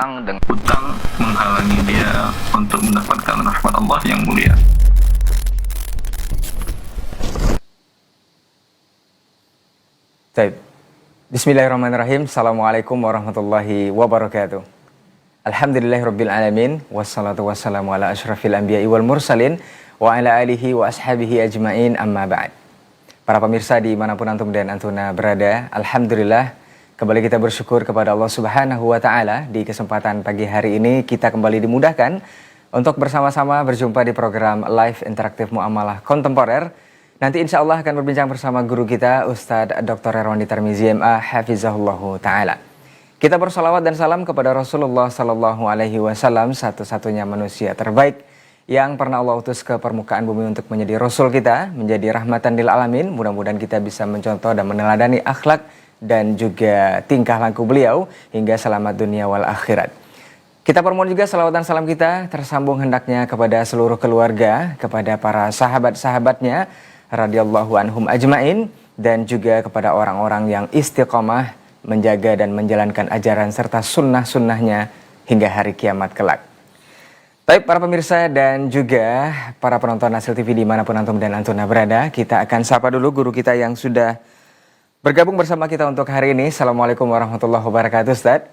dengan hutang menghalangi dia untuk mendapatkan rahmat Allah yang mulia. Baik. Bismillahirrahmanirrahim. Assalamualaikum warahmatullahi wabarakatuh. Alhamdulillahirabbil alamin wassalatu wassalamu ala asyrafil anbiya'i wal mursalin wa ala alihi wa ashabihi ajmain, amma ba'd. Para pemirsa dimanapun antum dan antuna berada, alhamdulillah kembali kita bersyukur kepada Allah Subhanahu wa taala. Di kesempatan pagi hari ini kita kembali dimudahkan untuk bersama-sama berjumpa di program Live Interaktif Muamalah Kontemporer. Nanti insya Allah akan berbincang bersama guru kita Ustadz Dr. Erwandi Tarmizi MA Hafizahullahu Ta'ala. Kita bersalawat dan salam kepada Rasulullah Sallallahu Alaihi Wasallam, satu-satunya manusia terbaik yang pernah Allah utus ke permukaan bumi untuk menjadi Rasul kita, menjadi rahmatan lil alamin. Mudah-mudahan kita bisa mencontoh dan meneladani akhlak dan juga tingkah laku beliau hingga selamat dunia wal akhirat. Kita permohon juga salawat dan salam kita tersambung hendaknya kepada seluruh keluarga, kepada para sahabat-sahabatnya radhiyallahu anhum ajmain, dan juga kepada orang-orang yang istiqomah menjaga dan menjalankan ajaran serta sunnah-sunnahnya hingga hari kiamat kelak. Baik para pemirsa dan juga para penonton Hasil TV dimanapun antum dan antuna berada, kita akan sapa dulu guru kita yang sudah bergabung bersama kita untuk hari ini. Assalamualaikum warahmatullahi wabarakatuh, Ustaz.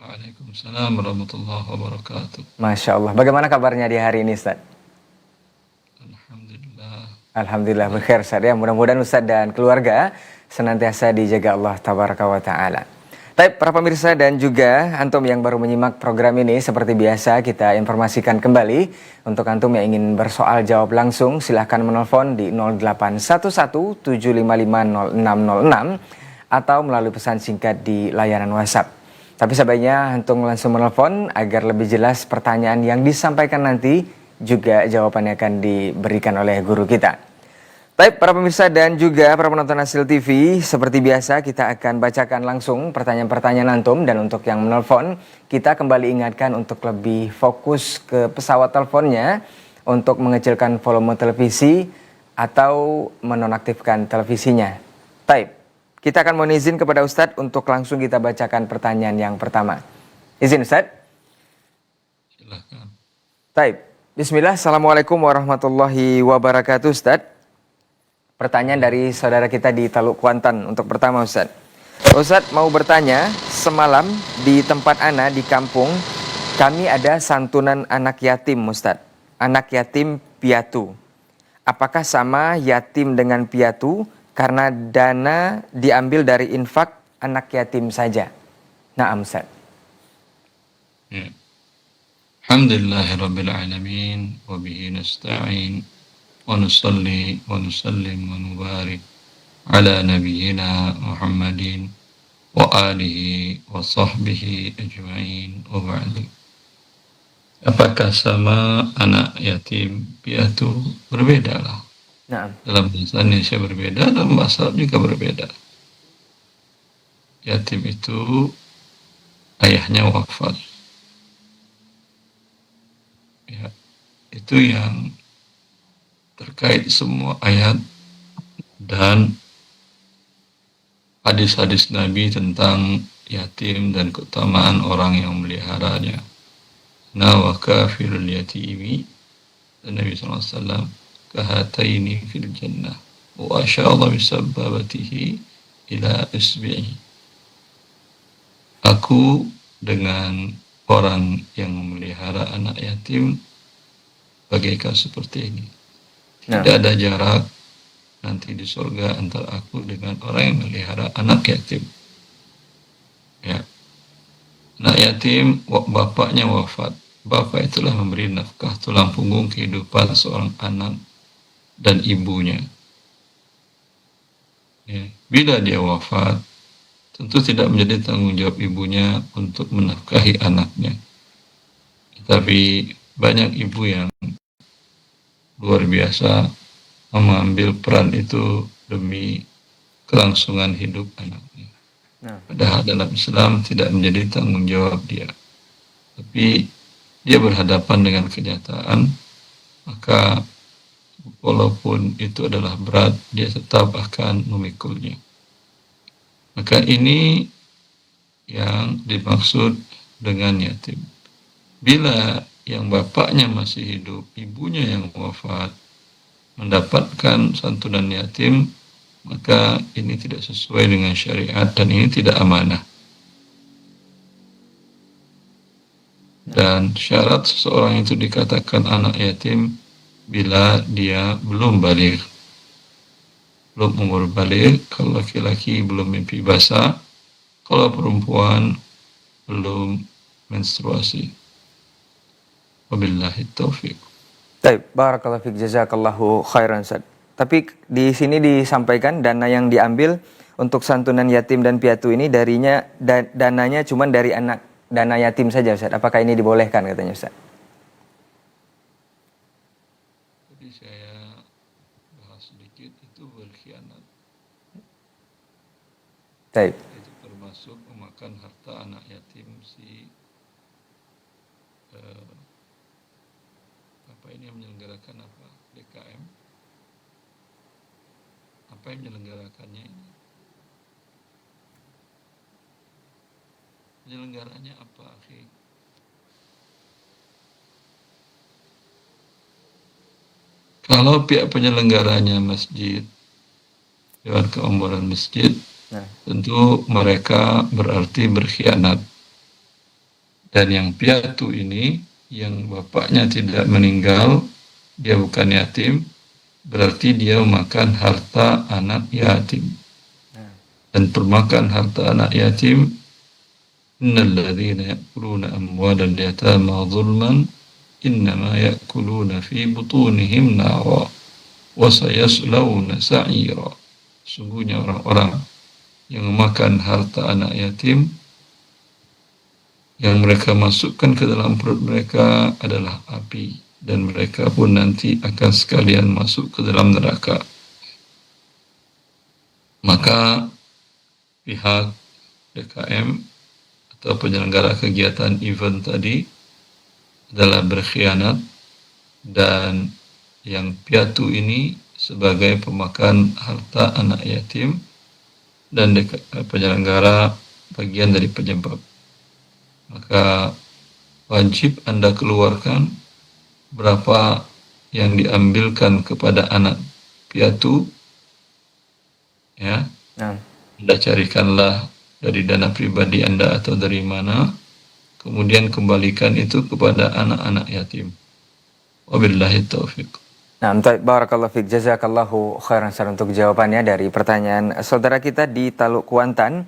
Waalaikumsalam warahmatullahi wabarakatuh. Masya Allah, bagaimana kabarnya di hari ini, Ustaz? Alhamdulillah berkhair, Ustaz, ya. Mudah-mudahan Ustaz dan keluarga senantiasa dijaga Allah Tabaraka wa Ta'ala. Baik, para pemirsa dan juga antum yang baru menyimak program ini, seperti biasa kita informasikan kembali untuk antum yang ingin bersoal jawab langsung, silahkan menelpon di 0811-755-0606 atau melalui pesan singkat di layanan WhatsApp. Tapi sebaiknya antum langsung menelpon agar lebih jelas pertanyaan yang disampaikan nanti juga jawabannya akan diberikan oleh guru kita. Baik, para pemirsa dan juga para penonton Hasil TV, seperti biasa kita akan bacakan langsung pertanyaan-pertanyaan antum, dan untuk yang menelpon kita kembali ingatkan untuk lebih fokus ke pesawat teleponnya untuk mengecilkan volume televisi atau menonaktifkan televisinya. Baik, kita akan mohon izin kepada Ustadz untuk langsung kita bacakan pertanyaan yang pertama. Izin Ustadz? Silakan. Baik. Bismillah, Assalamualaikum warahmatullahi wabarakatuh, Ustaz. Pertanyaan dari saudara kita di Taluk Kuantan untuk pertama, Ustaz. Ustaz mau bertanya, semalam di tempat ana di kampung kami ada santunan anak yatim, Ustaz. Anak yatim piatu. Apakah sama yatim dengan piatu karena dana diambil dari infak anak yatim saja? Naam, Ustaz. Ya. Alhamdulillahirabbil alamin wa bihi nasta'in wa nusalli wa nusallim wa nubarik ala nabiyyina Muhammadin wa alihi wa sahbihi ajma'in wa ba'du. Apakah sama anak yatim piatu? Berbedalah. Naam. Dalam bahasa Indonesia berbeda, dalam bahasa Arab juga berbeda. Yatim itu ayahnya wafat. Ya, itu yang terkait semua ayat dan hadis-hadis Nabi tentang yatim dan keutamaan orang yang memeliharanya. Wa kafirul yatimi, dan Nabi SAW kahataini fil jannah wa asyara bisabbabatihi ila isbi'i. Aku dengan orang yang memelihara anak yatim bagaikan seperti ini. Tidak ada jarak nanti di surga antara aku dengan orang yang memelihara anak yatim. Ya. Anak yatim, bapaknya wafat. Bapak itulah memberi nafkah, tulang punggung kehidupan seorang anak dan ibunya. Ya. Bila dia wafat, tentu tidak menjadi tanggung jawab ibunya untuk menafkahi anaknya. Tetapi banyak ibu yang luar biasa mengambil peran itu demi kelangsungan hidup anaknya. Padahal dalam Islam tidak menjadi tanggung jawab dia. Tapi dia berhadapan dengan kenyataan, maka walaupun itu adalah berat, dia tetap akan memikulnya. Maka ini yang dimaksud dengan yatim. Bila yang bapaknya masih hidup, ibunya yang wafat, mendapatkan santunan yatim, maka ini tidak sesuai dengan syariat dan ini tidak amanah. Dan syarat seseorang itu dikatakan anak yatim bila dia belum baligh. Belum umur baligh, kalau laki-laki belum mimpi basah, kalau perempuan belum menstruasi. Wabillahi taufiq. Baik, barakallahu fiik, jazakallahu khairan Ustaz. Tapi di sini disampaikan dana yang diambil untuk santunan yatim dan piatu ini dananya cuma dari dana yatim saja Ustaz. Apakah ini dibolehkan katanya Ustaz? Jadi saya bahas sedikit, itu berkhianat. Baik. Itu termasuk memakan harta anak yatim ini yang menyelenggarakan apa? DKM? Apa yang menyelenggarakannya ini? Penyelenggaranya apa, akhi? Kalau pihak penyelenggaranya masjid, Dewan Keumuran Masjid, tentu mereka berarti berkhianat. Dan yang piatu ini, yang bapaknya tidak meninggal, dia bukan yatim, berarti dia memakan harta anak yatim. Dan permakan harta anak yatim, innal ladzina ya'kuluna amwalal yatama zulman innama ya'kuluna fi butunihim nara wa sayaslawna sa'ira. Sungguhnya orang-orang yang memakan harta anak yatim, yang mereka masukkan ke dalam perut mereka adalah api, dan mereka pun nanti akan sekalian masuk ke dalam neraka. Maka pihak DKM atau penyelenggara kegiatan event tadi adalah berkhianat, dan yang piatu ini sebagai pemakan harta anak yatim, dan penyelenggara bagian dari penyebab. Maka wajib Anda keluarkan berapa yang diambilkan kepada anak piatu, ya. Anda carikanlah dari dana pribadi Anda atau dari mana, kemudian kembalikan itu kepada anak-anak yatim. Wabillahi taufiq. Nah, barakallahu fiik, jazakallahu khairan untuk jawabannya dari pertanyaan saudara kita di Taluk Kuantan,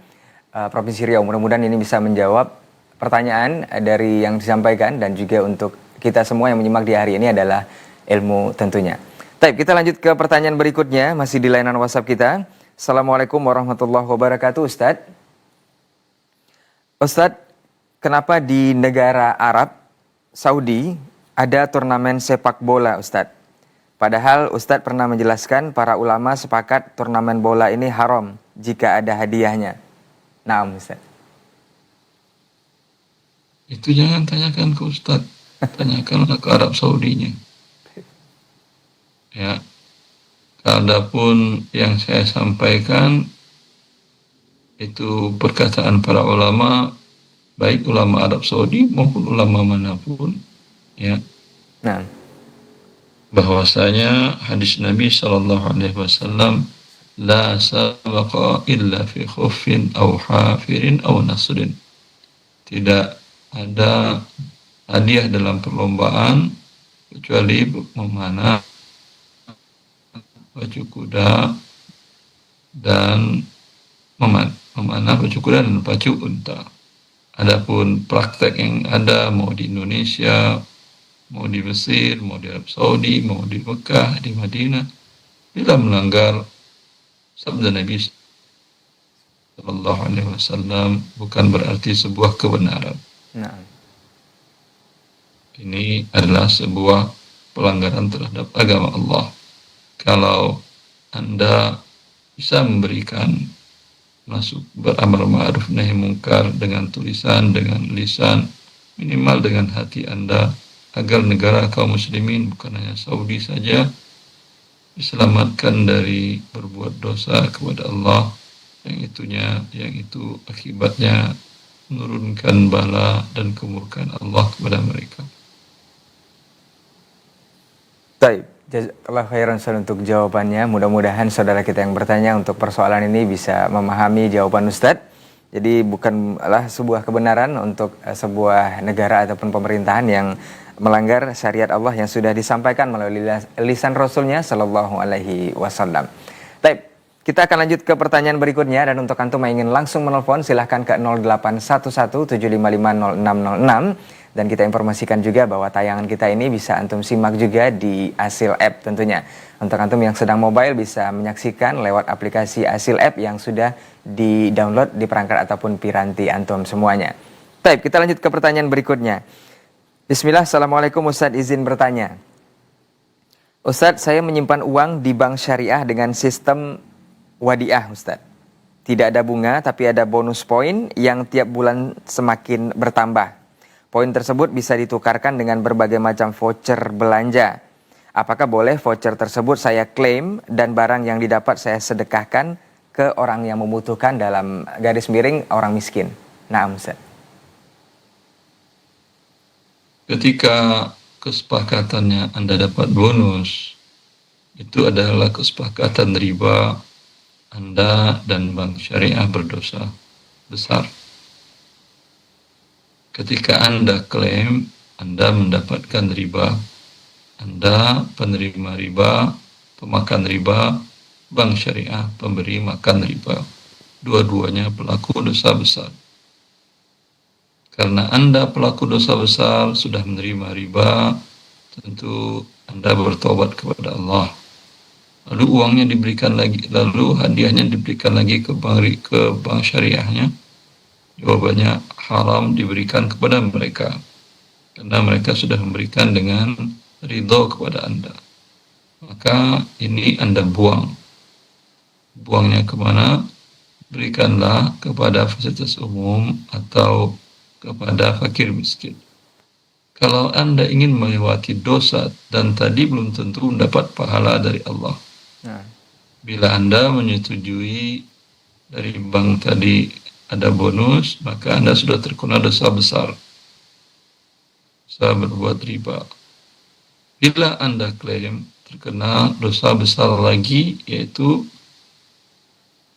Provinsi Riau. Mudah-mudahan ini bisa menjawab pertanyaan dari yang disampaikan, dan juga untuk kita semua yang menyimak di hari ini adalah ilmu tentunya. Baik, kita lanjut ke pertanyaan berikutnya, masih di layanan WhatsApp kita. Assalamualaikum warahmatullahi wabarakatuh, Ustadz. Ustadz, kenapa di negara Arab, Saudi, ada turnamen sepak bola, Ustadz? Padahal Ustadz pernah menjelaskan para ulama sepakat turnamen bola ini haram jika ada hadiahnya. Naam, Ustadz. Itu jangan tanyakan ke Ustadz, tanyakanlah ke Arab Saudinya. Ya, adapun yang saya sampaikan itu perkataan para ulama, baik ulama Arab Saudi maupun ulama manapun, ya. Nah, bahwasanya hadis Nabi Shallallahu Alaihi Wasallam, la sabaqa illa fi khuffin aw hafirin aw nasrin. Tidak ada hadiah dalam perlombaan kecuali memanah baju kuda dan memanah baju kuda dan baju unta. Adapun praktek yang ada mau di Indonesia, mau di Mesir, mau di Arab Saudi, mau di Mekah, di Madinah, bila melanggar sabda Nabi Sallallahu Alaihi Wasallam, bukan berarti sebuah kebenaran. nah. Ini adalah sebuah pelanggaran terhadap agama Allah. Kalau Anda bisa memberikan masuk beramal ma'ruf nahi mungkar dengan tulisan, dengan lisan, minimal dengan hati Anda, agar negara kaum muslimin, bukan hanya Saudi saja, diselamatkan dari berbuat dosa kepada Allah, yang itu akibatnya menurunkan bala dan kemurkaan Allah kepada mereka. Baik, jazakallahu khairan Ustaz untuk jawabannya. Mudah-mudahan saudara kita yang bertanya untuk persoalan ini bisa memahami jawaban Ustadz. Jadi bukanlah sebuah kebenaran untuk sebuah negara ataupun pemerintahan yang melanggar syariat Allah yang sudah disampaikan melalui lisan Rasulnya Shallallahu Alaihi Wasallam. Baik, kita akan lanjut ke pertanyaan berikutnya, dan untuk antum yang ingin langsung menelpon silahkan ke 081175500606. Dan kita informasikan juga bahwa tayangan kita ini bisa antum simak juga di Asil App tentunya. Untuk antum yang sedang mobile bisa menyaksikan lewat aplikasi Asil App yang sudah di-download di perangkat ataupun piranti antum semuanya. Baik, kita lanjut ke pertanyaan berikutnya. Bismillah, Assalamualaikum Ustadz, izin bertanya. Ustadz, saya menyimpan uang di bank syariah dengan sistem wadiah Ustadz. Tidak ada bunga tapi ada bonus poin yang tiap bulan semakin bertambah. Poin tersebut bisa ditukarkan dengan berbagai macam voucher belanja. Apakah boleh voucher tersebut saya klaim dan barang yang didapat saya sedekahkan ke orang yang membutuhkan, dalam garis miring orang miskin? Naam Ustaz. Ketika kesepakatannya Anda dapat bonus, itu adalah kesepakatan riba, Anda dan bank syariah berdosa besar. Ketika Anda klaim, Anda mendapatkan riba, Anda penerima riba, pemakan riba, bank syariah pemberi makan riba. Dua-duanya pelaku dosa besar. Karena Anda pelaku dosa besar, sudah menerima riba, tentu Anda bertobat kepada Allah. Lalu uangnya diberikan lagi, lalu hadiahnya diberikan lagi ke bank syariahnya. Jawabannya haram diberikan kepada mereka, karena mereka sudah memberikan dengan ridho kepada Anda. Maka ini Anda buang. Buangnya kemana? Berikanlah kepada fasilitas umum atau kepada fakir miskin. Kalau Anda ingin melewati dosa dan tadi belum tentu mendapat pahala dari Allah. Bila Anda menyetujui dari bank tadi ada bonus, maka Anda sudah terkena dosa besar, dosa berbuat riba. Bila Anda klaim terkena dosa besar lagi, yaitu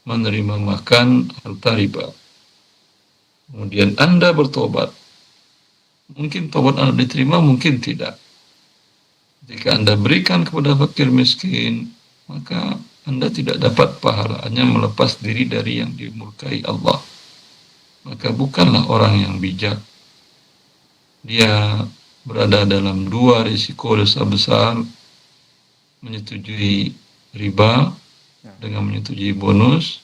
menerima makan harta riba. Kemudian Anda bertobat. Mungkin tobat Anda diterima, mungkin tidak. Jika Anda berikan kepada fakir miskin, maka Anda tidak dapat pahala, hanya melepas diri dari yang dimurkai Allah. Maka bukanlah orang yang bijak. Dia berada dalam dua risiko dosa besar, menyetujui riba dengan menyetujui bonus,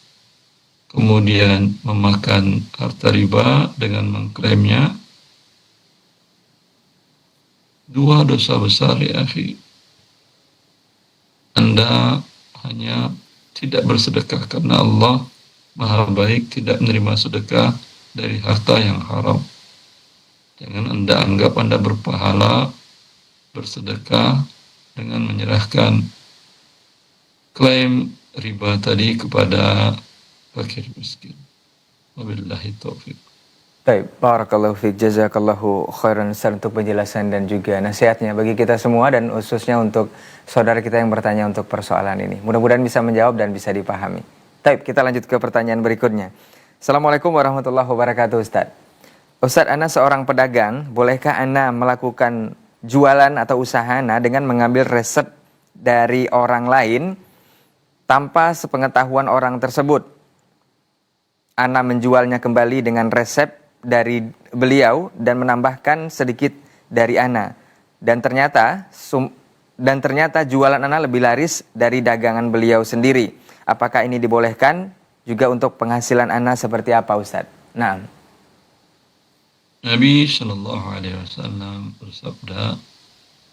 kemudian memakan harta riba dengan mengklaimnya. Dua dosa besar ya akhi. Anda hanya tidak bersedekah karena Allah Maha baik, tidak menerima sedekah dari harta yang haram. Jangan Anda anggap Anda berpahala bersedekah dengan menyerahkan klaim riba tadi kepada fakir miskin. Wabillahi taufiq. Baik, barakallahu fiik, jazakallahu khairan Ustaz untuk penjelasan dan juga nasihatnya bagi kita semua, dan khususnya untuk saudara kita yang bertanya untuk persoalan ini. Mudah-mudahan bisa menjawab dan bisa dipahami. Baik, kita lanjut ke pertanyaan berikutnya. Assalamualaikum warahmatullahi wabarakatuh Ustaz. Ustaz, ana seorang pedagang, bolehkah ana melakukan jualan atau usaha ana dengan mengambil resep dari orang lain tanpa sepengetahuan orang tersebut? Ana menjualnya kembali dengan resep dari beliau dan menambahkan sedikit dari ana. Dan ternyata jualan ana lebih laris dari dagangan beliau sendiri. Apakah ini dibolehkan? Juga untuk penghasilan ana seperti apa Ustaz? Nah, Nabi sallallahu alaihi wasallam bersabda,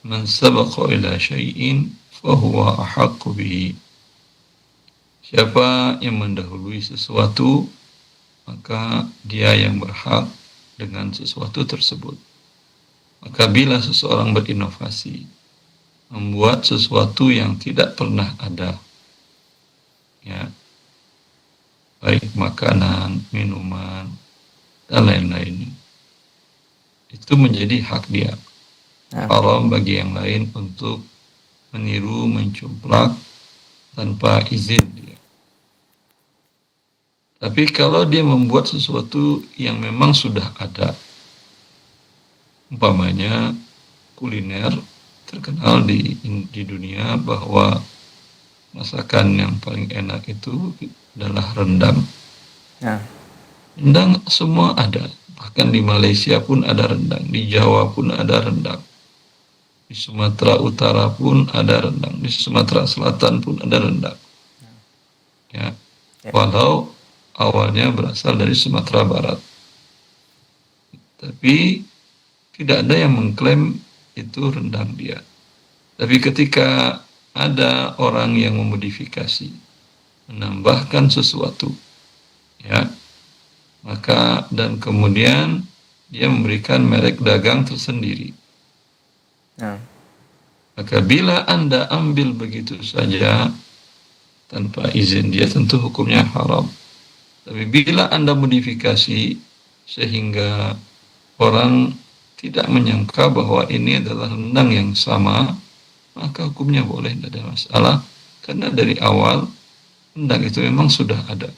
"Man sabaqa ila syai'in fahuwa ahaqqu bihi." Siapa yang mendahului sesuatu, maka dia yang berhak dengan sesuatu tersebut. Maka bila seseorang berinovasi, membuat sesuatu yang tidak pernah ada, ya, baik makanan, minuman, dan lain-lainnya. Itu menjadi hak dia. Haram bagi yang lain untuk meniru, mencumplak tanpa izin dia. Tapi kalau dia membuat sesuatu yang memang sudah ada, umpamanya kuliner terkenal di dunia bahwa masakan yang paling enak itu adalah rendang. Rendang semua ada, bahkan di Malaysia pun ada rendang, di Jawa pun ada rendang, di Sumatera Utara pun ada rendang, di Sumatera Selatan pun ada rendang. Ya, walau awalnya berasal dari Sumatera Barat, tapi tidak ada yang mengklaim itu rendang dia. Tapi ketika ada orang yang memodifikasi, menambahkan sesuatu, ya, maka dan kemudian dia memberikan merek dagang tersendiri. Maka bila Anda ambil begitu saja tanpa izin dia, tentu hukumnya haram. Tapi bila Anda modifikasi sehingga orang tidak menyangka bahwa ini adalah rendang yang sama, maka hukumnya boleh, tidak ada masalah. Karena dari awal rendang itu memang sudah ada.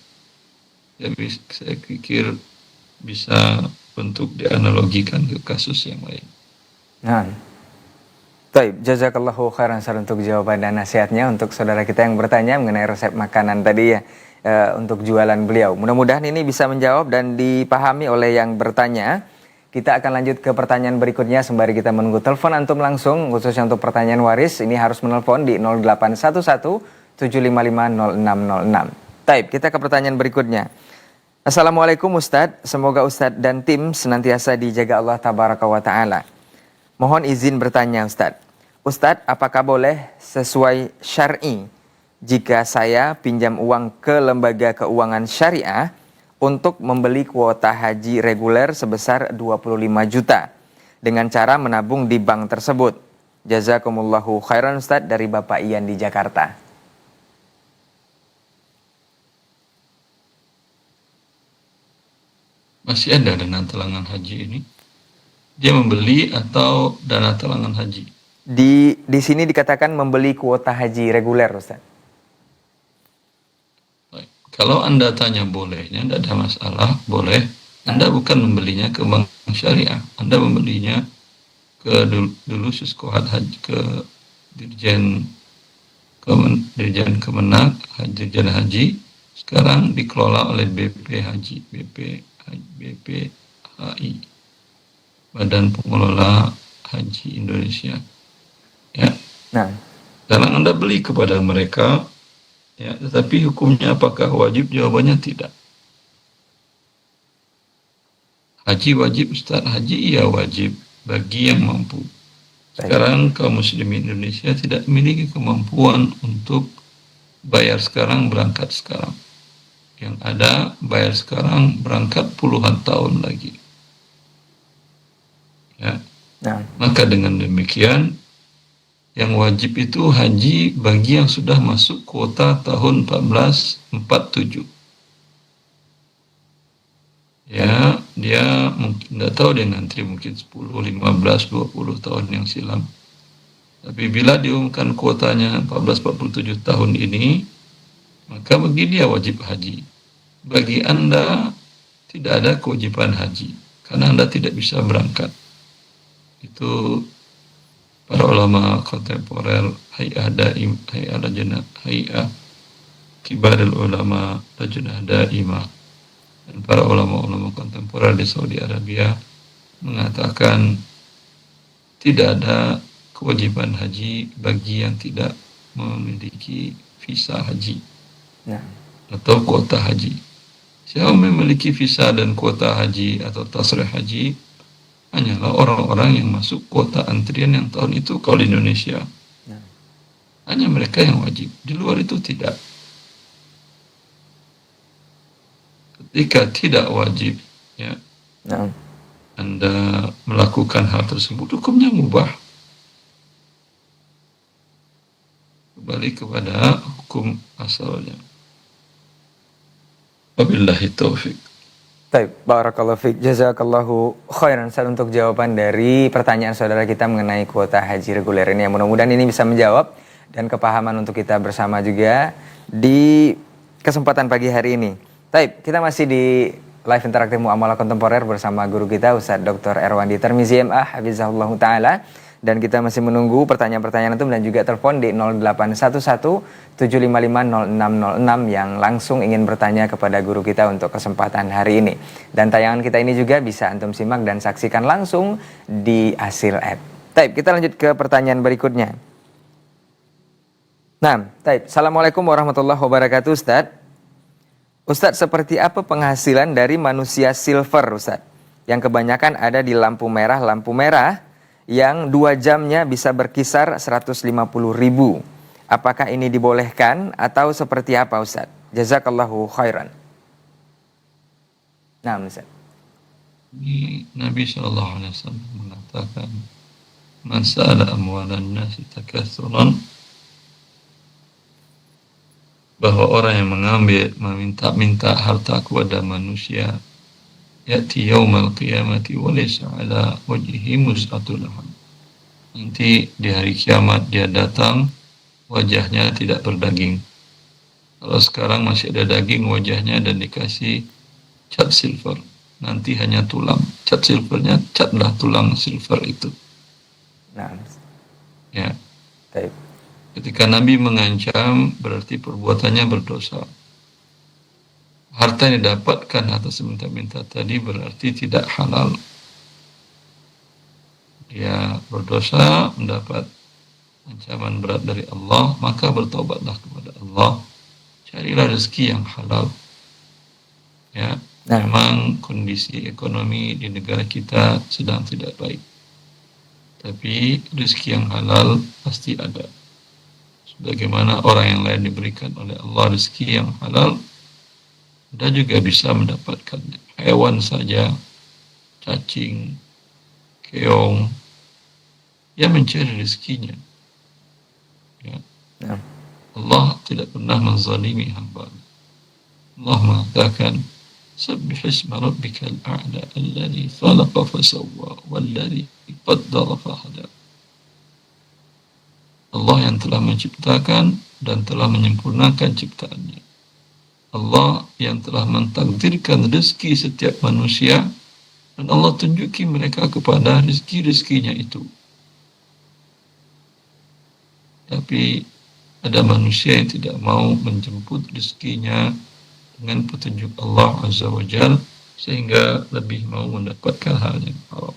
Jadi saya pikir bisa untuk dianalogikan ke kasus yang lain. Baik, jazakallahu khairan untuk jawaban dan nasihatnya untuk saudara kita yang bertanya mengenai resep makanan tadi ya, untuk jualan beliau. Mudah-mudahan ini bisa menjawab dan dipahami oleh yang bertanya. Kita akan lanjut ke pertanyaan berikutnya sembari kita menunggu telepon antum langsung, khususnya untuk pertanyaan waris. Ini harus menelpon di 0811 755 0606. Baik, kita ke pertanyaan berikutnya. Assalamualaikum Ustadz, semoga Ustadz dan tim senantiasa dijaga Allah Tabaraka wa Ta'ala. Mohon izin bertanya Ustadz. Ustadz, apakah boleh sesuai syar'i jika saya pinjam uang ke lembaga keuangan syariah untuk membeli kuota haji reguler sebesar 25 juta dengan cara menabung di bank tersebut? Jazakumullahu khairan Ustadz, dari Bapak Ian di Jakarta. Masih ada dana talangan haji ini? Dia membeli atau dana talangan haji? Di sini dikatakan membeli kuota haji reguler, Ustaz. Baik. Kalau Anda tanya bolehnya, tidak ada masalah, boleh. Anda bukan membelinya ke bank syariah, Anda membelinya ke dulu Siskohat Haji, ke Dirjen Kemenak, Dirjen Haji, sekarang dikelola oleh BP Haji, BPHI, Badan Pengelola Haji Indonesia. Ya. Sekarang Anda beli kepada mereka, ya, tetapi hukumnya apakah wajib? Jawabannya tidak. Haji wajib Ustaz, haji iya wajib bagi yang mampu. Sekarang kaum muslimin Indonesia tidak memiliki kemampuan untuk bayar sekarang, berangkat sekarang. Yang ada bayar sekarang, berangkat puluhan tahun lagi. Ya. Maka dengan demikian, yang wajib itu haji bagi yang sudah masuk kuota tahun 1447. Ya, dia mungkin tidak tahu, dia ngantri mungkin 10, 15, 20 tahun yang silam. Tapi bila diumumkan kuotanya 1447 tahun ini, maka bagi dia wajib haji. Bagi Anda tidak ada kewajiban haji karena Anda tidak bisa berangkat. Itu para ulama kontemporer, Hay'ah Daim, Hay'ah Kibarul Ulama Lajnah Daimah, dan para ulama-ulama kontemporer di Saudi Arabia mengatakan tidak ada kewajiban haji bagi yang tidak memiliki visa haji atau kuota haji. Siapa memiliki visa dan kuota haji atau tasrih haji hanyalah orang-orang yang masuk kuota antrian yang tahun itu. Kalau di Indonesia hanya mereka yang wajib, di luar itu tidak. Ketika tidak wajib, ya, Anda melakukan hal tersebut, hukumnya mubah. Kembali kepada hukum asalnya. Wabillahi taufik. Taib, barakallahu fiik, jazakallahu khairan Ustaz untuk jawaban dari pertanyaan saudara kita mengenai kuota haji reguler ini. Mudah-mudahan ini bisa menjawab dan kepahaman untuk kita bersama juga di kesempatan pagi hari ini. Taib, kita masih di live interaktif Muamalah Kontemporer bersama guru kita Ustaz Dr. Erwandi Tirmizi MA Hafizahullah Ta'ala. Dan kita masih menunggu pertanyaan-pertanyaan itu dan juga telepon di 0811 755 0606 yang langsung ingin bertanya kepada guru kita untuk kesempatan hari ini. Dan tayangan kita ini juga bisa antum simak dan saksikan langsung di Asil App. Taib, kita lanjut ke pertanyaan berikutnya. Nah, Taib, Assalamualaikum warahmatullahi wabarakatuh Ustaz. Ustaz, seperti apa penghasilan dari manusia silver Ustaz? Yang kebanyakan ada di lampu merah yang 2 jamnya bisa berkisar 150.000. Apakah ini dibolehkan atau seperti apa Ustaz? Jazakallahu khairan. Nah Ustaz. Nabi SAW mengatakan, "Man sa'ala amwalan nasi takatsuran," bahwa orang yang meminta harta kepada manusia, ya'ti yaumal qiyamati wa laysa ala wajhihi mus'atul laham. Nanti di hari kiamat dia datang, wajahnya tidak berdaging. Kalau sekarang masih ada daging wajahnya dan dikasih cat silver, nanti hanya tulang. Cat silvernya catlah tulang silver itu. Nah. Ya. Baik. Ketika Nabi mengancam, berarti perbuatannya berdosa. Harta yang didapatkan atas minta-minta tadi berarti tidak halal. Dia berdosa, mendapat ancaman berat dari Allah, maka bertobatlah kepada Allah. Carilah rezeki yang halal. Ya, memang kondisi ekonomi di negara kita sedang tidak baik. Tapi rezeki yang halal pasti ada. Sebagaimana orang yang lain diberikan oleh Allah rezeki yang halal, Anda juga bisa mendapatkannya. Hewan saja, cacing, keong, dia mencari rezekinya. Ya. Allah tidak pernah menzalimi hamba. Allah mengatakan, "Sabbih isma rabbikal a'la alladhi khalaqa fasawwa walladhi qaddara fahada." Allah yang telah menciptakan dan telah menyempurnakan ciptaannya. Allah yang telah mentakdirkan rezeki setiap manusia dan Allah tunjuki mereka kepada rezeki-rezekinya itu. Tapi ada manusia yang tidak mau menjemput rezekinya dengan petunjuk Allah Azza wa Jalla sehingga lebih mau mendapatkan hal yang haram.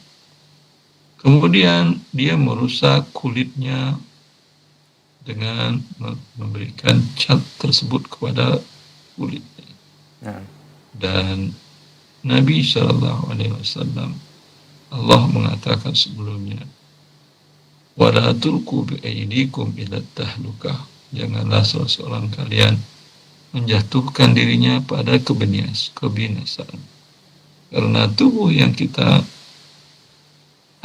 Kemudian dia merusak kulitnya dengan memberikan cat tersebut kepada kulitnya. Dan Nabi SAW, Allah mengatakan sebelumnya, "Wala tulqu bi aydikum ila tahlukah." Janganlah salah seorang kalian menjatuhkan dirinya pada kebinasaan. Karena tubuh yang kita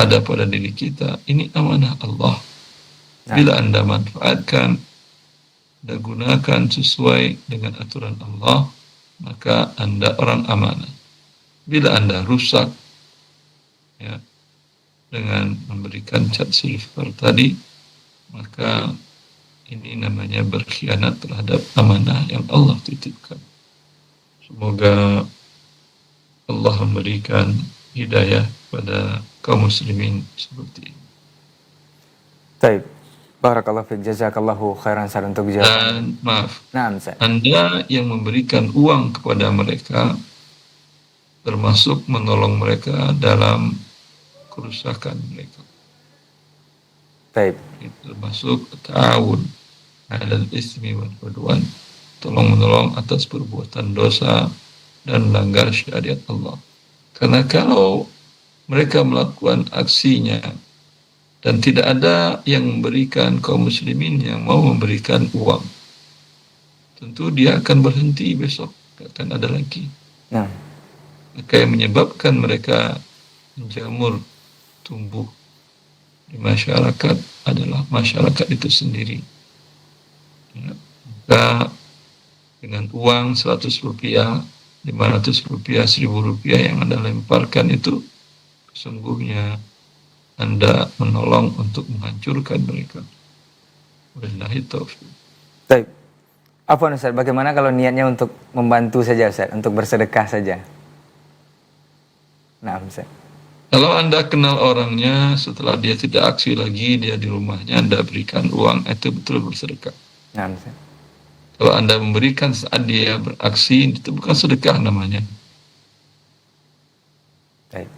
ada pada diri kita ini amanah Allah. Bila Anda manfaatkan dan gunakan sesuai dengan aturan Allah, maka Anda orang amanah. Bila Anda rusak ya, dengan memberikan cat silver tadi, maka ini namanya berkhianat terhadap amanah yang Allah titipkan. Semoga Allah memberikan hidayah pada kaum muslimin seperti ini. Baik. Barakallahu fiik, jazakallahu khairan Ustaz untuk jawaban. Dan maaf, Ustaz. Anda yang memberikan uang kepada mereka termasuk menolong mereka dalam kerusakan mereka. Baik. Itu termasuk ta'awun 'alal ismi wal 'udwan, tolong-menolong atas perbuatan dosa dan melanggar syariat Allah. Karena kalau mereka melakukan aksinya dan tidak ada yang memberikan kaum muslimin yang mau memberikan uang, tentu dia akan berhenti besok, akan ada lagi. Maka yang menyebabkan mereka menjamur tumbuh di masyarakat adalah masyarakat itu sendiri. Ya, maka dengan uang 100 rupiah Rp500, Rp1.000 yang Anda lemparkan itu sesungguhnya Anda menolong untuk menghancurkan mereka. Wabillahi taufiq. Baik. Afwan Ustaz, bagaimana kalau niatnya untuk membantu saja Ustaz, untuk bersedekah saja? Nah, Ustaz. Kalau Anda kenal orangnya, setelah dia tidak aksi lagi, dia di rumahnya, Anda berikan uang, itu betul bersedekah. Nah, Ustaz. Kalau Anda memberikan saat dia beraksi, itu bukan sedekah namanya. Baik.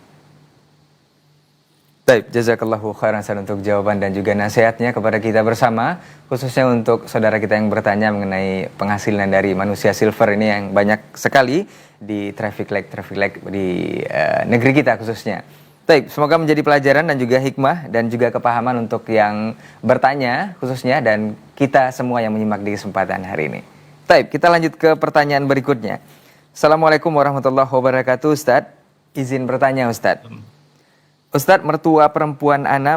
Baik, jazakallahu khairan Ustaz untuk jawaban dan juga nasihatnya kepada kita bersama, khususnya untuk saudara kita yang bertanya mengenai penghasilan dari manusia silver ini yang banyak sekali di traffic light di negeri kita khususnya. Baik, semoga menjadi pelajaran dan juga hikmah dan juga kepahaman untuk yang bertanya khususnya dan kita semua yang menyimak di kesempatan hari ini. Baik, kita lanjut ke pertanyaan berikutnya. Assalamualaikum warahmatullahi wabarakatuh, Ustadz. Izin bertanya, Ustadz. Ustadz, mertua perempuan Ana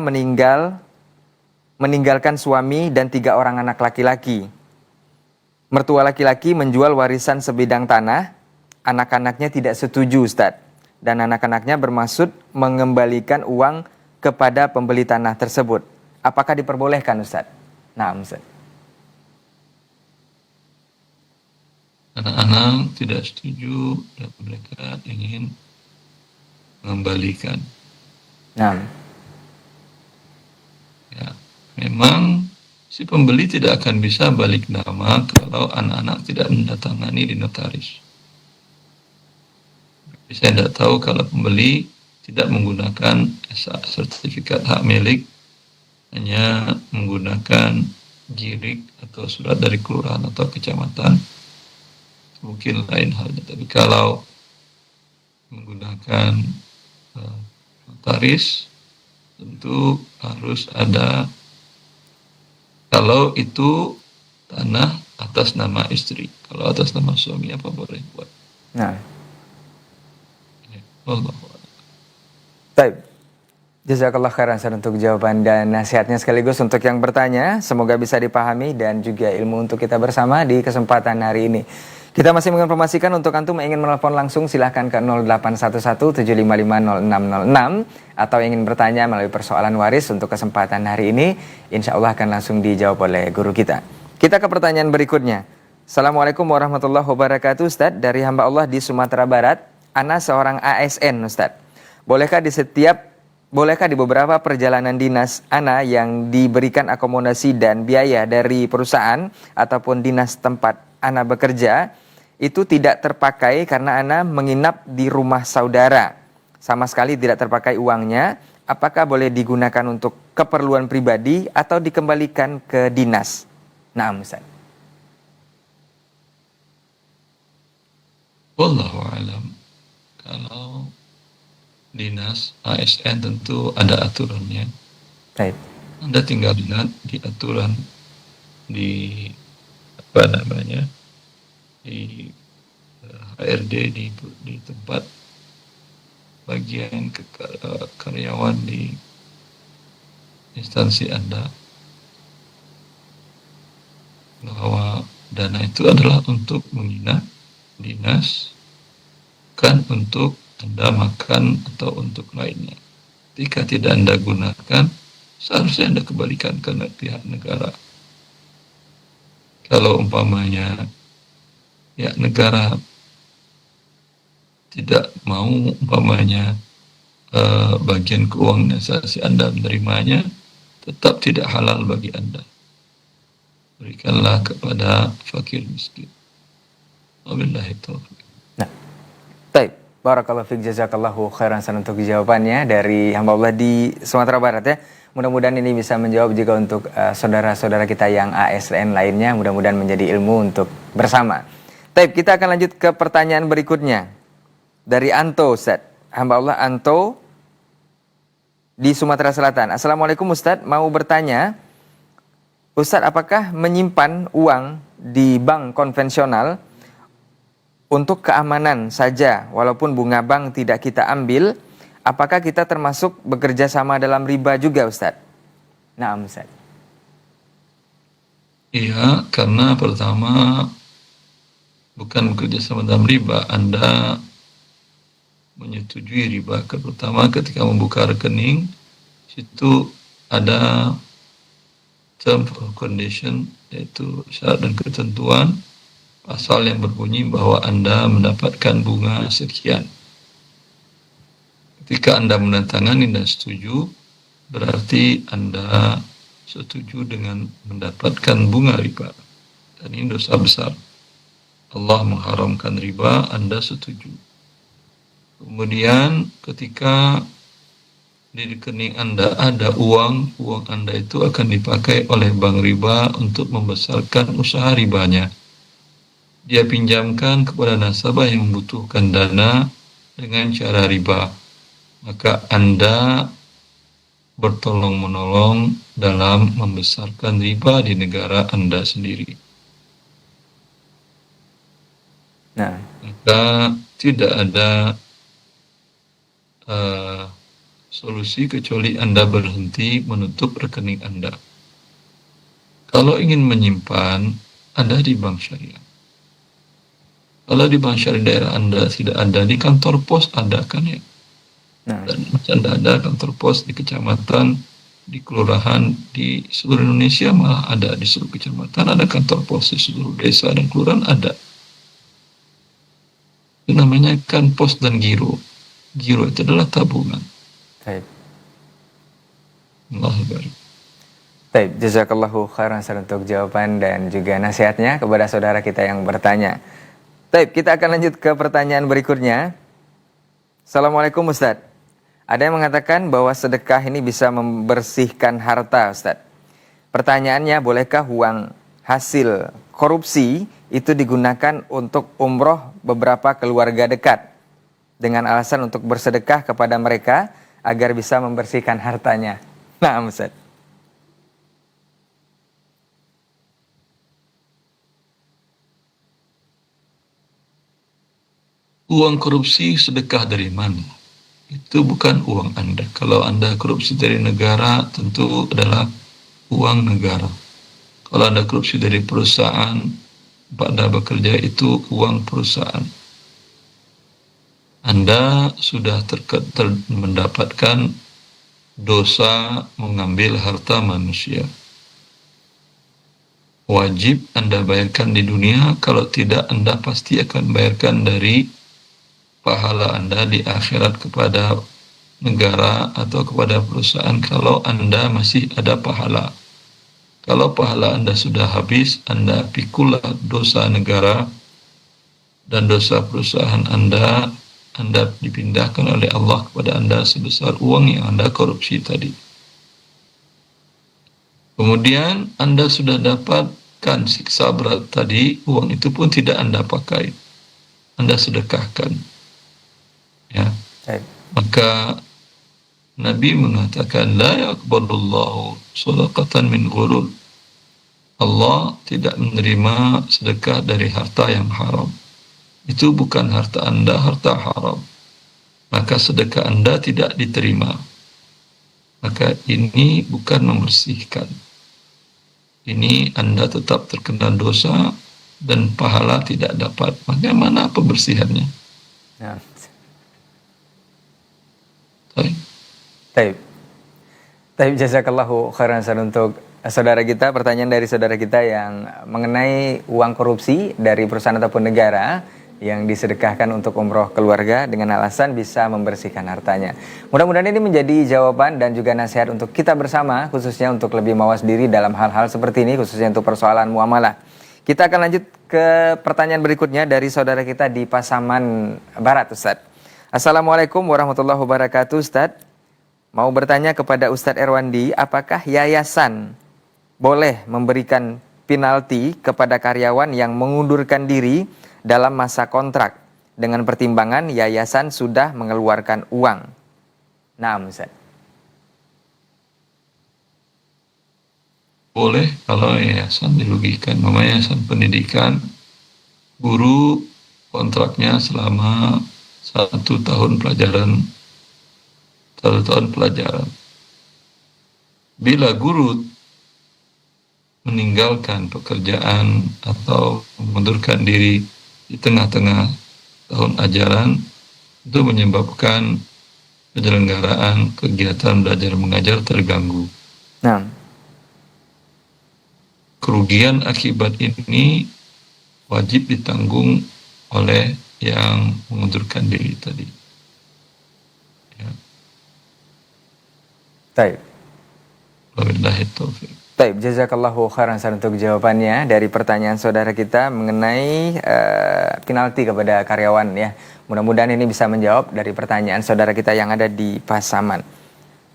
meninggalkan suami dan 3 orang anak laki-laki. Mertua laki-laki menjual warisan sebidang tanah, anak-anaknya tidak setuju, Ustadz. Dan anak-anaknya bermaksud mengembalikan uang kepada pembeli tanah tersebut. Apakah diperbolehkan, Ustadz? Nah, Ustadz. Anak-anak tidak setuju dan mereka ingin mengembalikan. Nah. Ya, memang si pembeli tidak akan bisa balik nama kalau anak-anak tidak mendatangani di notaris. Saya tidak tahu kalau pembeli tidak menggunakan sertifikat hak milik, hanya menggunakan jirik atau surat dari kelurahan atau kecamatan, mungkin lain halnya. Tapi kalau menggunakan notaris, tentu harus ada, kalau itu tanah atas nama istri. Kalau atas nama suami apa boleh buat. Nah. Allah. Baik. Jazakallah khairan untuk jawaban dan nasihatnya sekaligus untuk yang bertanya. Semoga bisa dipahami dan juga ilmu untuk kita bersama di kesempatan hari ini. Kita masih menginformasikan untuk antum yang ingin menelpon langsung silahkan ke 0811-755-0606 atau ingin bertanya melalui persoalan waris untuk kesempatan hari ini, insya Allah akan langsung dijawab oleh guru kita. Kita ke pertanyaan berikutnya. Assalamualaikum warahmatullahi wabarakatuh, Ustadz. Dari hamba Allah di Sumatera Barat, Ana seorang ASN, Ustadz. Bolehkah di beberapa perjalanan dinas Ana yang diberikan akomodasi dan biaya dari perusahaan ataupun dinas tempat Ana bekerja itu tidak terpakai karena Ana menginap di rumah saudara. Sama sekali tidak terpakai uangnya. Apakah boleh digunakan untuk keperluan pribadi atau dikembalikan ke dinas? Nah, Ustaz. Wallahu a'lam. Kalau dinas ASN tentu ada aturannya. Baik. Anda tinggal lihat di aturan di di HRD di tempat bagian karyawan di instansi Anda, bahwa dana itu adalah untuk menginap dinas, bukan untuk Anda makan atau untuk lainnya. Jika tidak Anda gunakan, seharusnya Anda kembalikan ke pihak negara. Kalau umpamanya negara tidak mau umpamanya bagian keuangan asasi Anda menerimanya, tetap tidak halal bagi Anda. Berikanlah kepada fakir miskin. Wabillahi taufiq. Nah, baik. Barakallahu fiik, jazakallahu khairan untuk jawabannya dari hamba Allah di Sumatera Barat ya. Mudah-mudahan ini bisa menjawab juga untuk saudara-saudara kita yang ASN lainnya. Mudah-mudahan menjadi ilmu untuk bersama. Baik, kita akan lanjut ke pertanyaan berikutnya. Dari Anto, Ustaz. Hamba Allah Anto di Sumatera Selatan. Assalamualaikum Ustaz, mau bertanya. Ustaz, apakah menyimpan uang di bank konvensional untuk keamanan saja, walaupun bunga bank tidak kita ambil, apakah kita termasuk bekerja sama dalam riba juga, Ustaz? Nah, Ustaz. Iya, karena pertama bukan bekerja sama dalam riba, Anda menyetujui riba, terutama ketika membuka rekening, situ ada term or condition, yaitu syarat dan ketentuan, pasal yang berbunyi bahwa Anda mendapatkan bunga sekian. Ketika Anda menandatangani dan setuju, berarti Anda setuju dengan mendapatkan bunga riba. Dan ini dosa besar. Allah mengharamkan riba, Anda setuju. Kemudian ketika di rekening Anda ada uang Anda itu akan dipakai oleh bank riba untuk membesarkan usaha ribanya. Dia pinjamkan kepada nasabah yang membutuhkan dana dengan cara riba. Maka Anda bertolong-menolong dalam membesarkan riba di negara Anda sendiri. Nah, Maka tidak ada solusi kecuali Anda berhenti menutup rekening Anda. Kalau ingin menyimpan, ada di bank syariah. Kalau di bank syariah daerah Anda tidak ada, di kantor pos ada kan ya? Dan Anda ada kantor pos di kecamatan, di kelurahan, di seluruh Indonesia malah ada, di seluruh kecamatan ada kantor pos, di seluruh desa dan kelurahan ada. Itu namanya kan pos dan giro. Giro itu adalah tabungan. baik. Allahu barik. Baik, jazakallahu khairan untuk jawaban dan juga nasihatnya kepada saudara kita yang bertanya. Baik, kita akan lanjut ke pertanyaan berikutnya. Assalamualaikum Ustadz. Ada yang mengatakan bahwa sedekah ini bisa membersihkan harta, Ustadz. Pertanyaannya, bolehkah uang hasil korupsi itu digunakan untuk umroh beberapa keluarga dekat dengan alasan untuk bersedekah kepada mereka agar bisa membersihkan hartanya? Nah, Ustadz. Uang korupsi sedekah dari mana? Itu bukan uang Anda. Kalau Anda korupsi dari negara, tentu adalah uang negara. Kalau Anda korupsi dari perusahaan, Anda bekerja, itu uang perusahaan. Anda sudah mendapatkan dosa mengambil harta manusia. Wajib Anda bayarkan di dunia, kalau tidak Anda pasti akan bayarkan dari pahala Anda di akhirat kepada negara atau kepada perusahaan kalau Anda masih ada pahala. Kalau pahala Anda sudah habis, Anda pikulah dosa negara dan dosa perusahaan Anda dipindahkan oleh Allah kepada Anda sebesar uang yang Anda korupsi tadi. Kemudian Anda sudah dapatkan siksa berat tadi, uang itu pun tidak Anda pakai. Anda sedekahkan. Ya. Maka Nabi mengatakan la yaqbalullahu shadaqatan min ghurur. Allah tidak menerima sedekah dari harta yang haram. Itu bukan harta Anda, harta haram. Maka sedekah Anda tidak diterima. Maka ini bukan membersihkan. Ini Anda tetap terkena dosa dan pahala tidak dapat. Bagaimana pembersihannya? Nah. Baik. Taib, jazakallahu khairan untuk saudara kita. Pertanyaan dari saudara kita yang mengenai uang korupsi dari perusahaan ataupun negara yang disedekahkan untuk umroh keluarga dengan alasan bisa membersihkan hartanya. Mudah-mudahan ini menjadi jawaban dan juga nasihat untuk kita bersama, khususnya untuk lebih mawas diri dalam hal-hal seperti ini, khususnya untuk persoalan muamalah. Kita akan lanjut ke pertanyaan berikutnya dari saudara kita di Pasaman Barat, Ustadz. Assalamualaikum warahmatullahi wabarakatuh, Ustadz. Mau bertanya kepada Ustadz Erwandi, apakah yayasan boleh memberikan penalti kepada karyawan yang mengundurkan diri dalam masa kontrak dengan pertimbangan yayasan sudah mengeluarkan uang? Nah, Ustadz. Boleh kalau yayasan dirugikan. Yayasan pendidikan, guru kontraknya selama 1 tahun pelajaran. Bila guru meninggalkan pekerjaan atau mengundurkan diri di tengah-tengah tahun ajaran itu menyebabkan penyelenggaraan kegiatan belajar mengajar terganggu. Nah, Kerugian akibat ini wajib ditanggung oleh yang mengundurkan diri tadi. Ya. baik. Wabillahi taufiq. Baik, jazakallahu khairan Ustaz untuk jawabannya dari pertanyaan saudara kita mengenai penalti kepada karyawan ya. Mudah-mudahan ini bisa menjawab dari pertanyaan saudara kita yang ada di Pasaman.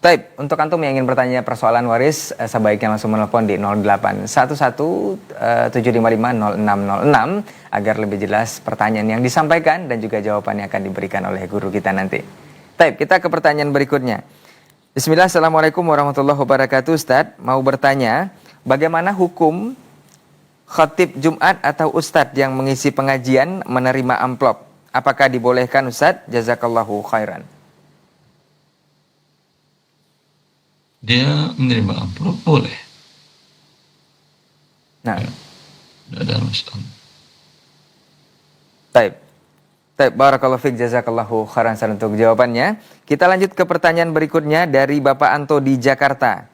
Baik, untuk antum yang ingin bertanya persoalan waris, sebaiknya langsung menelpon di 0811-755-0606 agar lebih jelas pertanyaan yang disampaikan dan juga jawabannya akan diberikan oleh guru kita nanti. Baik, kita ke pertanyaan berikutnya. Bismillah, Assalamualaikum warahmatullahi wabarakatuh. Ustadz, mau bertanya, bagaimana hukum khatib Jumat atau ustadz yang mengisi pengajian menerima amplop? Apakah dibolehkan Ustadz? Jazakallahu khairan. Dia menerima amplop boleh. Nah, tidak ada masalah. Taib. Taib, barakallahu fiik, jazakallahu khairan untuk jawabannya. Kita lanjut ke pertanyaan berikutnya dari Bapak Anto di Jakarta.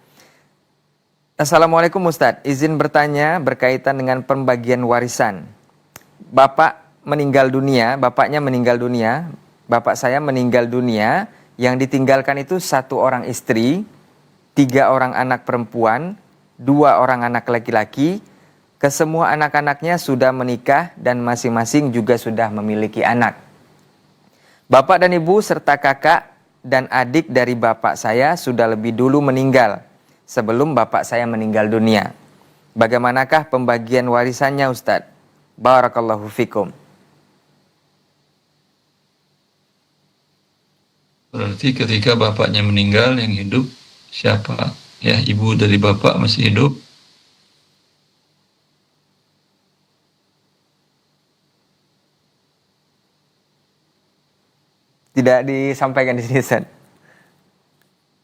Assalamualaikum Ustadz, izin bertanya berkaitan dengan pembagian warisan. Bapaknya meninggal dunia, bapak saya meninggal dunia, yang ditinggalkan itu 1 orang istri, 3 orang anak perempuan, 2 orang anak laki-laki. Kesemua anak-anaknya sudah menikah dan masing-masing juga sudah memiliki anak. Bapak dan ibu serta kakak dan adik dari bapak saya sudah lebih dulu meninggal sebelum bapak saya meninggal dunia. Bagaimanakah pembagian warisannya Ustadz? Barakallahu fikum. Berarti ketika bapaknya meninggal, yang hidup siapa? Ya, ibu dari bapak masih hidup. Tidak disampaikan di sini, Ustaz.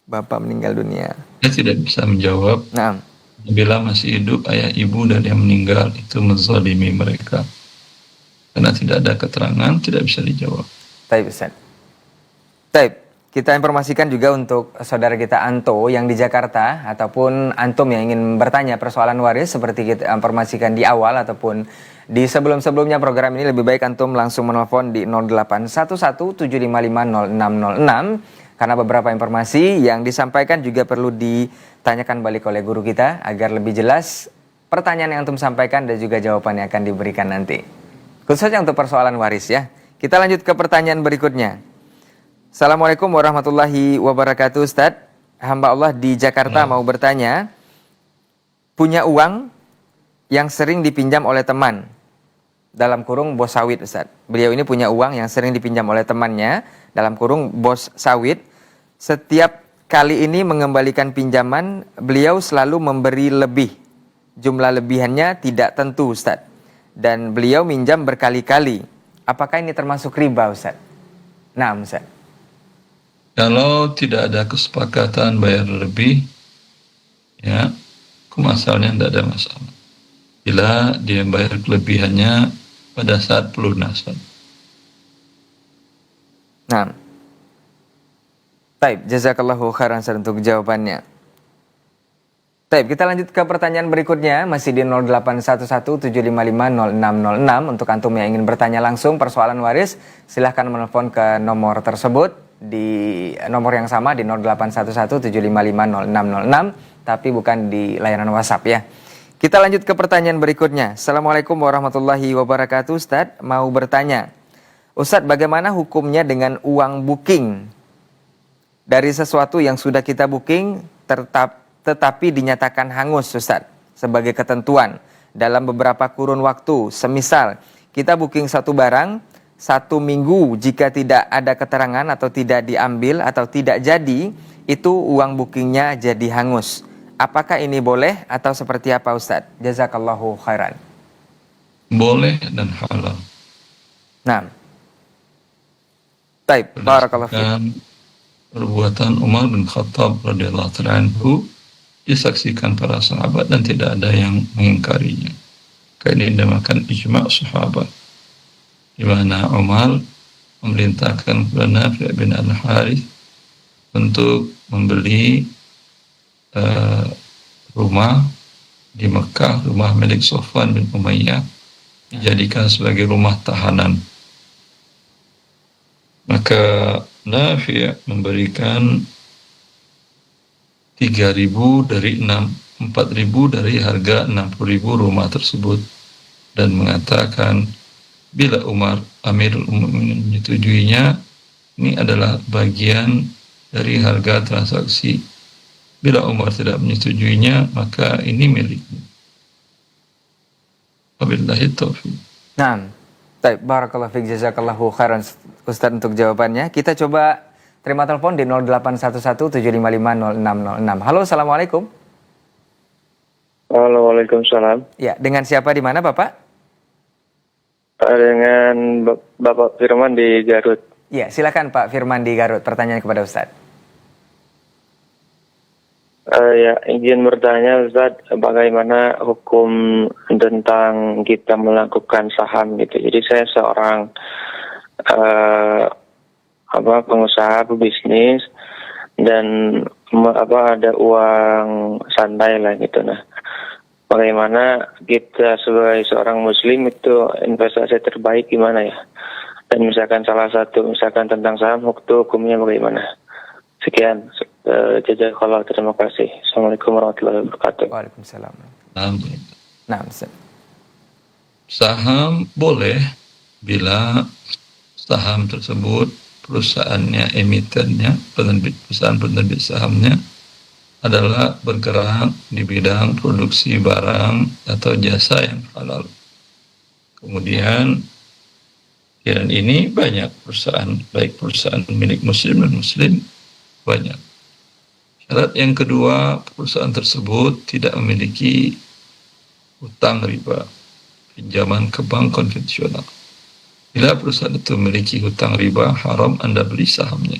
Bapak meninggal dunia. Saya tidak bisa menjawab. Nah, Bila masih hidup ayah ibu dan yang meninggal itu menzalimi mereka. Karena tidak ada keterangan, tidak bisa dijawab. Taib, Ustaz. Taib. Kita informasikan juga untuk saudara kita Anto yang di Jakarta ataupun antum yang ingin bertanya persoalan waris seperti kita informasikan di awal ataupun di sebelum-sebelumnya program ini, lebih baik antum langsung menelpon di 0811-755-0606 karena beberapa informasi yang disampaikan juga perlu ditanyakan balik oleh guru kita agar lebih jelas pertanyaan yang antum sampaikan dan juga jawabannya akan diberikan nanti. Khususnya untuk persoalan waris ya. Kita lanjut ke pertanyaan berikutnya. Assalamualaikum warahmatullahi wabarakatuh Ustadz. Hamba Allah di Jakarta mau bertanya, punya uang yang sering dipinjam oleh teman, dalam kurung bos sawit Ustadz. Beliau ini punya uang yang sering dipinjam oleh temannya, dalam kurung bos sawit. Setiap kali ini mengembalikan pinjaman, beliau selalu memberi lebih. Jumlah lebihannya tidak tentu Ustadz. Dan beliau minjam berkali-kali. Apakah ini termasuk riba Ustadz? Nah Ustadz. Kalau tidak ada kesepakatan bayar lebih, ya, hukum asalnya tidak ada masalah. Bila dia bayar kelebihannya pada saat pelunasan. Nah, baik, jazakallahu khairan untuk jawabannya. Baik, kita lanjut ke pertanyaan berikutnya, masih di 0811-755-0606. Untuk antum yang ingin bertanya langsung persoalan waris, silahkan menelpon ke nomor tersebut. Di nomor yang sama di 0811-755-0606, tapi bukan di layanan WhatsApp ya. Kita lanjut ke pertanyaan berikutnya. Assalamualaikum warahmatullahi wabarakatuh Ustadz, mau bertanya, Ustadz, bagaimana hukumnya dengan uang booking dari sesuatu yang sudah kita booking tetapi dinyatakan hangus Ustadz, sebagai ketentuan dalam beberapa kurun waktu. Semisal kita booking satu barang 1 minggu, jika tidak ada keterangan atau tidak diambil atau tidak jadi, itu uang bookingnya jadi hangus. Apakah ini boleh atau seperti apa Ustadz? Jazakallahu khairan. Boleh dan halal. Nah, baik, barakallahu fiik. Perbuatan Umar bin Khattab radhiyallahu anhu disaksikan para sahabat dan tidak ada yang mengingkarinya. Karena ini dinamakan ijma' sahabat. di mana Umar memerintahkan kepada Nafi' bin Al-Harith untuk membeli rumah di Mekah, rumah milik Sofwan bin Umayyah, dijadikan sebagai rumah tahanan. Maka Nafi' memberikan 3.000 dari 4.000 dari harga 60.000 rumah tersebut, dan mengatakan bila Umar Amirul Mukminin menyetujuinya, ini adalah bagian dari harga transaksi. Bila Umar tidak menyetujuinya, maka ini milikmu. Wabillahi taufiq. Nah, baik, barakallahu fiik, jazakallahu khairan Ustaz untuk jawabannya. Kita coba terima telepon di 0811-755-0606. Halo, Assalamualaikum. Halo, waalaikumsalam. Ya, dengan siapa di mana Bapak? Dengan Bapak Firman di Garut. Ya, silakan Pak Firman di Garut, pertanyaan kepada Ustaz. Ya, izin bertanya Ustaz, bagaimana hukum tentang kita melakukan saham gitu. Jadi saya seorang pengusaha, pebisnis, dan ada uang santai lah gitu. Nah, bagaimana kita sebagai seorang muslim itu investasi terbaik gimana ya? Dan misalkan salah satu tentang saham, hukumnya bagaimana? Sekian, jazakallah, terima kasih. Assalamualaikum warahmatullahi wabarakatuh. Waalaikumsalam. Alhamdulillah. Nah, Ustaz. Saham boleh bila saham tersebut perusahaannya, emitennya, perusahaan penerbit sahamnya adalah bergerak di bidang produksi barang atau jasa yang halal. Kemudian dan ini banyak perusahaan, baik perusahaan milik muslim dan muslim, banyak. Syarat yang kedua, perusahaan tersebut tidak memiliki hutang riba, pinjaman ke bank konvensional. Bila perusahaan itu memiliki hutang riba, haram Anda beli sahamnya.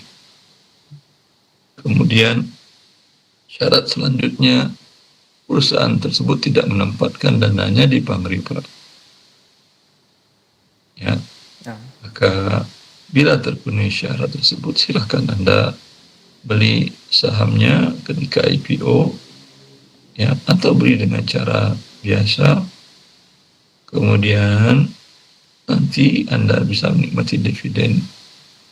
Kemudian syarat selanjutnya, perusahaan tersebut tidak menempatkan dananya di bank riba. Ya, maka bila terpenuhi syarat tersebut, silakan Anda beli sahamnya ketika IPO, ya, atau beli dengan cara biasa. Kemudian nanti Anda bisa menikmati dividen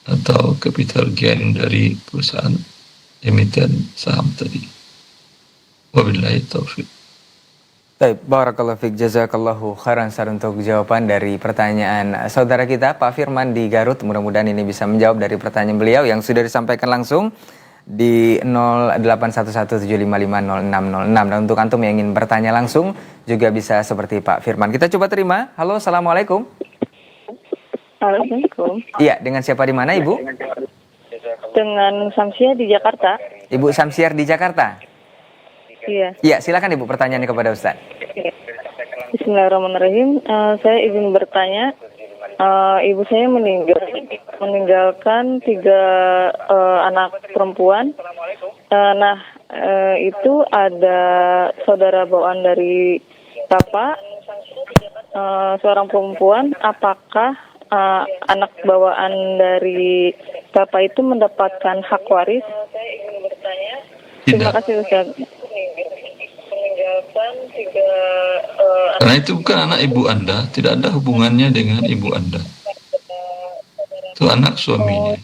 atau capital gain dari perusahaan emiten saham tadi. Wabillahi taufiq. Baik, barakallahu fiik, jazakallahu khairan Ustaz untuk jawaban dari pertanyaan saudara kita Pak Firman di Garut. Mudah-mudahan ini bisa menjawab dari pertanyaan beliau yang sudah disampaikan langsung di 081175500606. Dan untuk antum yang ingin bertanya langsung juga bisa seperti Pak Firman. Kita coba terima. Halo, Assalamualaikum. Waalaikumsalam. Iya, dengan siapa di mana Ibu? Dengan Samsia di Jakarta. Ibu Samsiar di Jakarta. Iya. Iya, silakan Ibu, pertanyaannya kepada Ustaz. Bismillahirrahmanirrahim. Saya izin bertanya. Ibu saya meninggalkan 3 anak perempuan. Itu ada saudara bawaan dari bapak, seorang perempuan. Apakah anak bawaan dari bapak itu mendapatkan hak waris? Terima kasih Ustaz. Karena itu bukan anak ibu Anda, tidak ada hubungannya dengan ibu Anda. Itu anak suaminya.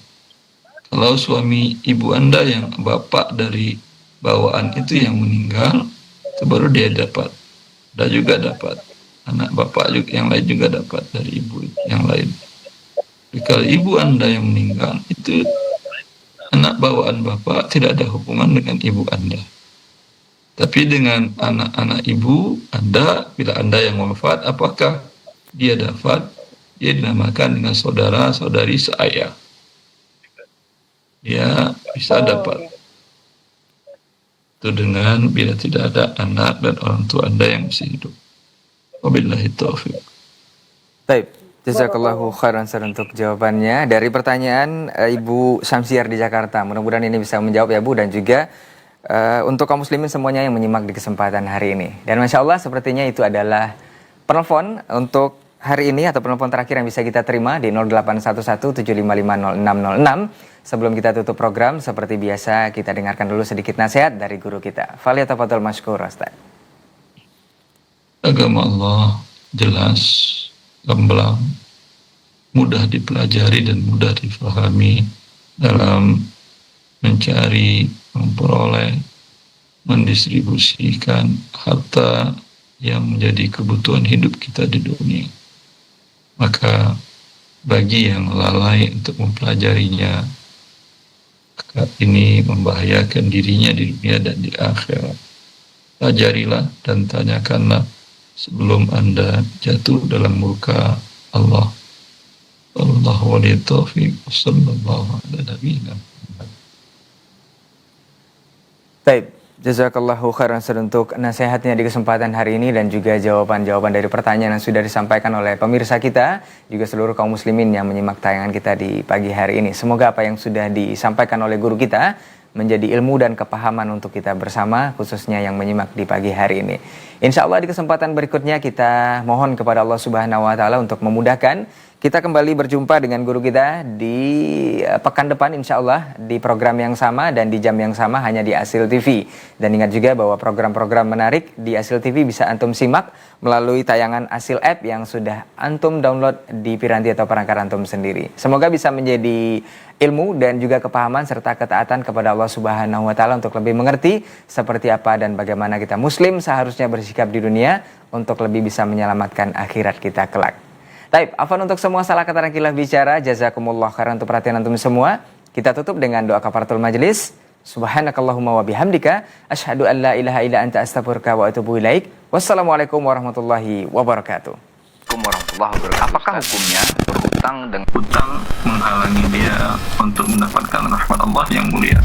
Kalau suami ibu Anda yang bapak dari bawaan itu yang meninggal, itu baru dia dapat. Dia juga dapat. Anak bapak juga yang lain juga dapat dari ibu yang lain. Jadi kalau ibu Anda yang meninggal, itu anak bawaan bapak tidak ada hubungan dengan ibu Anda. Tapi dengan anak-anak ibu Anda, bila Anda yang wafat, apakah dia dapat? Dia dinamakan dengan saudara-saudari seayah. Dia bisa dapat. Itu dengan bila tidak ada anak dan orang tua Anda yang masih hidup. Wabillahi taufiq. Baik, jazakallahu khairan untuk jawabannya dari pertanyaan Ibu Samsiar di Jakarta. Mudah-mudahan ini bisa menjawab ya Bu, dan juga untuk kaum muslimin semuanya yang menyimak di kesempatan hari ini. Dan Masya Allah sepertinya itu adalah penelpon untuk hari ini atau penelpon terakhir yang bisa kita terima di 081175500606. Sebelum kita tutup program, seperti biasa kita dengarkan dulu sedikit nasihat dari guru kita. Falyatafadhal mashkur, Ustaz. Agama Allah jelas, gamblang, mudah dipelajari dan mudah difahami dalam mencari, memperoleh, mendistribusikan harta yang menjadi kebutuhan hidup kita di dunia. Maka bagi yang lalai untuk mempelajarinya, ini membahayakan dirinya di dunia dan di akhirat. Pelajarilah dan tanyakanlah sebelum Anda jatuh dalam murka Allah. Allahu wali taufiq, sallallahu ala nabiyina Muhammad. Baik, jazakallahu khairan untuk nasihatnya di kesempatan hari ini dan juga jawaban-jawaban dari pertanyaan yang sudah disampaikan oleh pemirsa kita, juga seluruh kaum muslimin yang menyimak tayangan kita di pagi hari ini. Semoga apa yang sudah disampaikan oleh guru kita menjadi ilmu dan kepahaman untuk kita bersama, khususnya yang menyimak di pagi hari ini. Insya Allah di kesempatan berikutnya kita mohon kepada Allah Subhanahu wa Ta'ala untuk memudahkan kita kembali berjumpa dengan guru kita di pekan depan insya Allah di program yang sama dan di jam yang sama hanya di Asil TV. Dan ingat juga bahwa program-program menarik di Asil TV bisa antum simak melalui tayangan Asil App yang sudah antum download di piranti atau perangkat antum sendiri. Semoga bisa menjadi ilmu dan juga kepahaman serta ketaatan kepada Allah Subhanahu wa Ta'ala untuk lebih mengerti seperti apa dan bagaimana kita muslim seharusnya bersikap di dunia untuk lebih bisa menyelamatkan akhirat kita kelak. Taib, afwan untuk semua salah kata dan khilaf bicara. Jazakumullah khairan untuk perhatian antum semua. Kita tutup dengan doa kafaratul majelis. Subhanakallahumma wa bihamdika asyhadu an la ilaha illa anta astaghfiruka wa atubu ilaik. Wassalamualaikum warahmatullahi wabarakatuh. Apakah hukumnya berhutang dengan hutang menghalangi dia untuk mendapatkan rahmat Allah yang mulia?